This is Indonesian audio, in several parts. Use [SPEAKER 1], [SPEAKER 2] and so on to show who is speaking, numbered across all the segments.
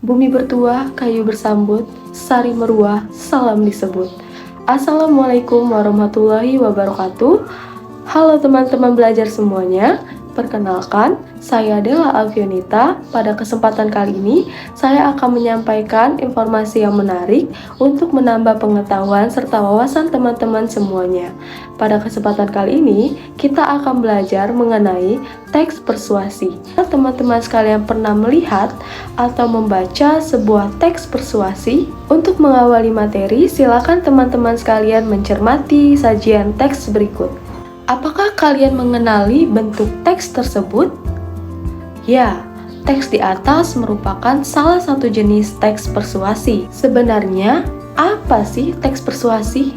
[SPEAKER 1] Bumi bertuah, kayu bersambut, sari meruah, salam disebut. Assalamualaikum warahmatullahi wabarakatuh. Halo teman-teman belajar semuanya. Perkenalkan, saya Della Alfionita. Pada kesempatan kali ini, saya akan menyampaikan informasi yang menarik untuk menambah pengetahuan serta wawasan teman-teman semuanya. Pada kesempatan kali ini, kita akan belajar mengenai teks persuasi. Teman-teman sekalian pernah melihat atau membaca sebuah teks persuasi? Untuk mengawali materi, silakan teman-teman sekalian mencermati sajian teks berikut. Apakah kalian mengenali bentuk teks tersebut? Ya, teks di atas merupakan salah satu jenis teks persuasi. Sebenarnya, apa sih teks persuasi?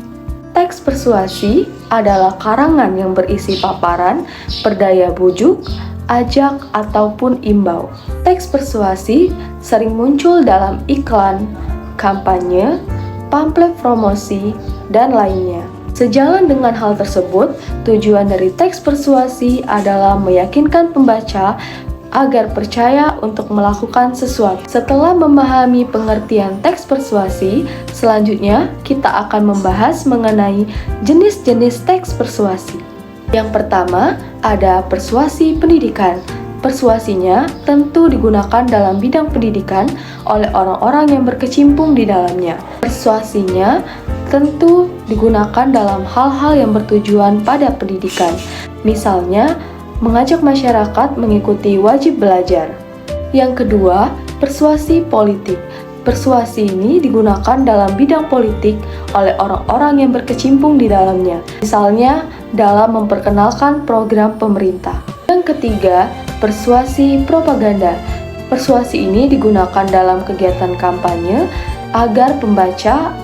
[SPEAKER 1] Teks persuasi adalah karangan yang berisi paparan, berdaya bujuk, ajak, ataupun imbau. Teks persuasi sering muncul dalam iklan, kampanye, pamflet promosi, dan lainnya. Sejalan dengan hal tersebut, tujuan dari teks persuasi adalah meyakinkan pembaca agar percaya untuk melakukan sesuatu. Setelah memahami pengertian teks persuasi, selanjutnya kita akan membahas mengenai jenis-jenis teks persuasi. Yang pertama, ada persuasi pendidikan. Persuasinya tentu digunakan dalam bidang pendidikan oleh orang-orang yang berkecimpung di dalamnya. Persuasinya tentu digunakan dalam hal-hal yang bertujuan pada pendidikan. Misalnya, mengajak masyarakat mengikuti wajib belajar. Yang kedua, persuasi politik. Persuasi ini digunakan dalam bidang politik oleh orang-orang yang berkecimpung di dalamnya. Misalnya, dalam memperkenalkan program pemerintah. Yang ketiga, persuasi propaganda. Persuasi ini digunakan dalam kegiatan kampanye agar pembaca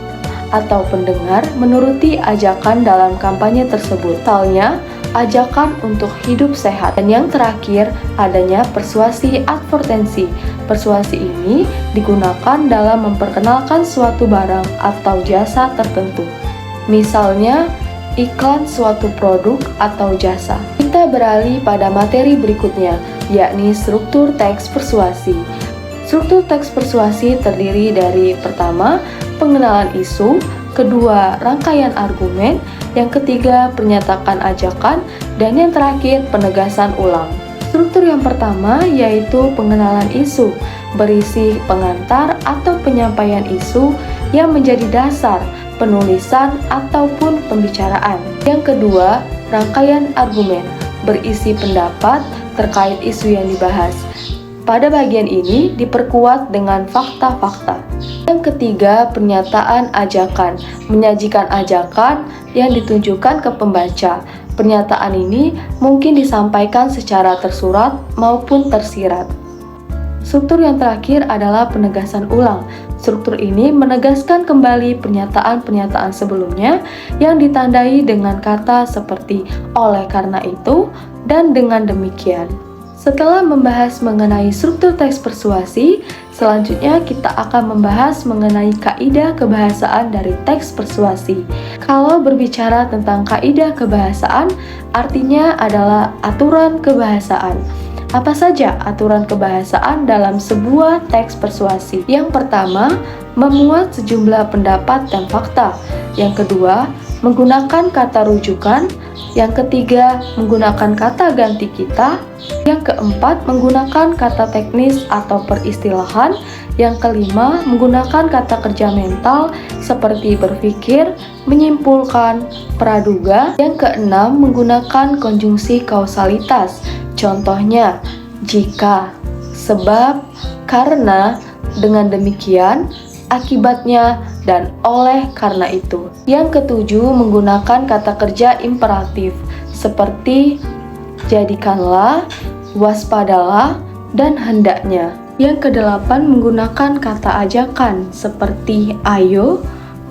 [SPEAKER 1] atau pendengar menuruti ajakan dalam kampanye tersebut. Misalnya, ajakan untuk hidup sehat. Dan yang terakhir, adanya persuasi advertensi. Persuasi ini digunakan dalam memperkenalkan suatu barang atau jasa tertentu. Misalnya, iklan suatu produk atau jasa. Kita beralih pada materi berikutnya, yakni struktur teks persuasi. Struktur teks persuasi terdiri dari pertama, pengenalan isu, kedua, rangkaian argumen, yang ketiga, pernyataan ajakan, dan yang terakhir, penegasan ulang. Struktur yang pertama yaitu pengenalan isu, berisi pengantar atau penyampaian isu yang menjadi dasar penulisan ataupun pembicaraan. Yang kedua, rangkaian argumen, berisi pendapat terkait isu yang dibahas. Pada bagian ini diperkuat dengan fakta-fakta. Yang ketiga, pernyataan ajakan, menyajikan ajakan yang ditunjukkan ke pembaca. Pernyataan ini mungkin disampaikan secara tersurat maupun tersirat. Struktur yang terakhir adalah penegasan ulang. Struktur ini menegaskan kembali pernyataan-pernyataan sebelumnya yang ditandai dengan kata seperti oleh karena itu dan dengan demikian. Setelah membahas mengenai struktur teks persuasi, selanjutnya kita akan membahas mengenai kaidah kebahasaan dari teks persuasi. Kalau berbicara tentang kaidah kebahasaan, artinya adalah aturan kebahasaan. Apa saja aturan kebahasaan dalam sebuah teks persuasi? Yang pertama, memuat sejumlah pendapat dan fakta. Yang kedua, menggunakan kata rujukan. Yang ketiga, menggunakan kata ganti kita. Yang keempat, menggunakan kata teknis atau peristilahan. Yang kelima, menggunakan kata kerja mental seperti berpikir, menyimpulkan, praduga. Yang keenam, menggunakan konjungsi kausalitas. Contohnya, jika, sebab, karena, dengan demikian, akibatnya, dan oleh karena itu. Yang ketujuh, menggunakan kata kerja imperatif seperti jadikanlah, waspadalah, dan hendaknya. Yang kedelapan, menggunakan kata ajakan seperti ayo,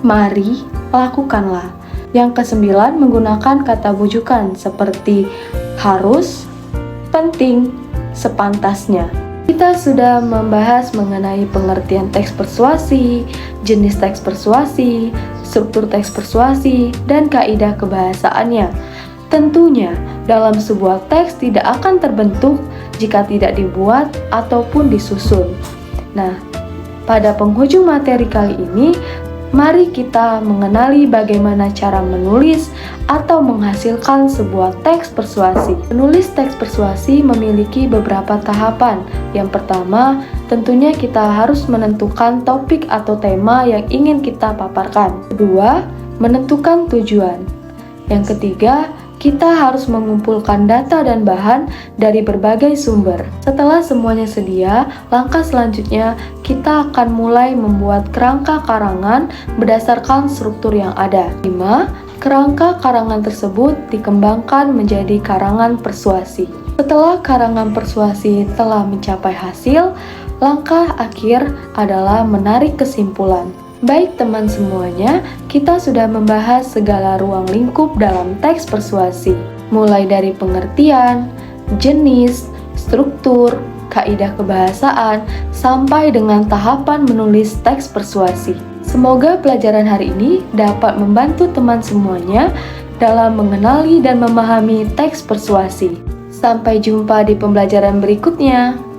[SPEAKER 1] mari, lakukanlah. Yang kesembilan, menggunakan kata bujukan seperti harus, penting, sepantasnya. Kita sudah membahas mengenai pengertian teks persuasi, jenis teks persuasi, struktur teks persuasi, dan kaidah kebahasaannya. Tentunya, dalam sebuah teks tidak akan terbentuk jika tidak dibuat ataupun disusun. Nah, Pada penghujung materi kali ini, mari kita mengenali bagaimana cara menulis atau menghasilkan sebuah teks persuasi. Menulis teks persuasi memiliki beberapa tahapan. Yang pertama, tentunya kita harus menentukan topik atau tema yang ingin kita paparkan. Kedua, menentukan tujuan. Yang ketiga, kita harus mengumpulkan data dan bahan dari berbagai sumber. Setelah semuanya sedia, langkah selanjutnya kita akan mulai membuat kerangka karangan berdasarkan struktur yang ada. 5. Kerangka karangan tersebut dikembangkan menjadi karangan persuasi. Setelah karangan persuasi telah mencapai hasil, langkah akhir adalah menarik kesimpulan. Baik teman semuanya, kita sudah membahas segala ruang lingkup dalam teks persuasi, mulai dari pengertian, jenis, struktur, kaidah kebahasaan, sampai dengan tahapan menulis teks persuasi. Semoga pelajaran hari ini dapat membantu teman semuanya dalam mengenali dan memahami teks persuasi. Sampai jumpa di pembelajaran berikutnya.